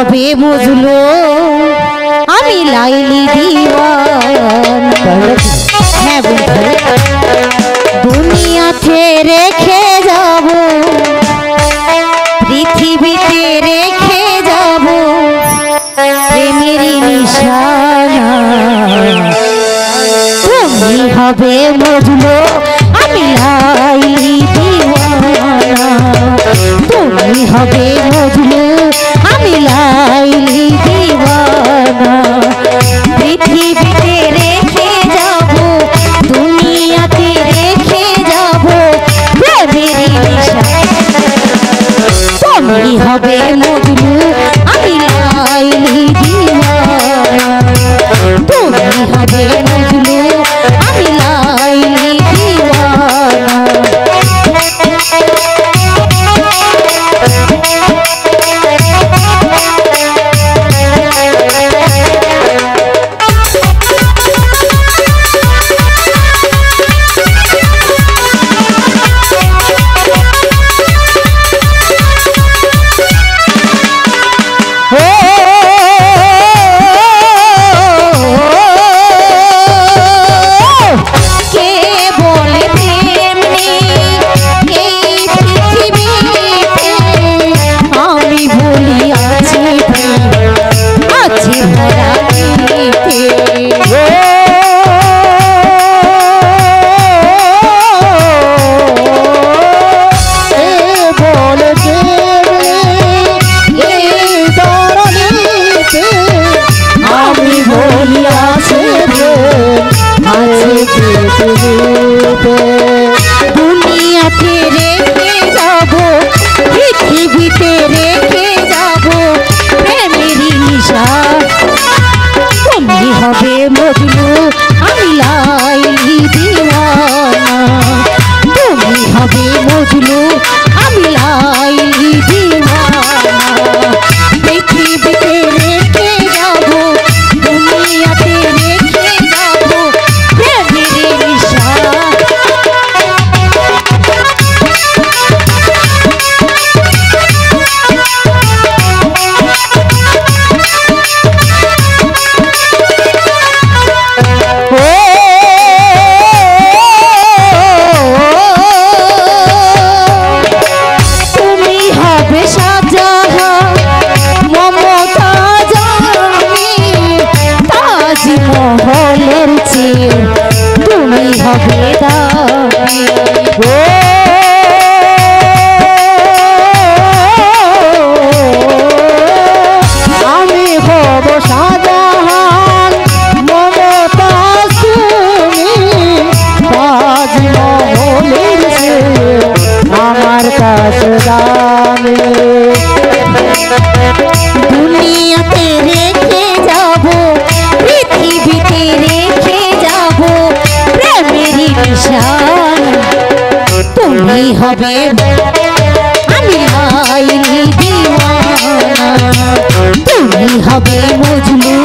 হবে বুঝলো আমি লাইলি দিওয়ানা। হ্যাঁ বন্ধু, দুনিয়াতে রেখে যাব, পৃথিবীতে রেখে যাব প্রেমের নিশানা। তুমি হবে বুঝলো আমি লাইলি দিওয়ানা। তুমি হবে বুঝলো আমি লাইলি দিওয়ানা। পৃথিবীতে রেখে যাব, দুনিয়াতে রেখে যাব প্রেমের নিশানা। তুমি হবে বুঝলো আমি লাইলি দিওয়ানা। তুমি হবে বুঝলো আমি লাইলি দিওয়ানা। দুনিয়াতে রেখে যাব, পৃথিবীতে রেখে যাব প্রেমের নিশানা। তুমি হবে বুঝলো আমি লাইলি দিওয়ানা। তুমি হবে বুঝলো আমি লাইলি দিওয়ানা। পৃথিবীতে রেখে যাব, দুনিয়াতে রেখে যাব প্রেমের নিশানা। মহলের চেয়ে তুমি হবে দামি। আমি হব শাহজাহান, মমতাজ তুমি তাজমহলের চেয়ে আমার কাছে দামি। দুনিয়াতে রেখে যাব, পৃথিবীতে রেখে যাব প্রেমের নিশানা। তুমি হবে আমি লাইলি দিওয়ানা। তুমি হবে বুঝলো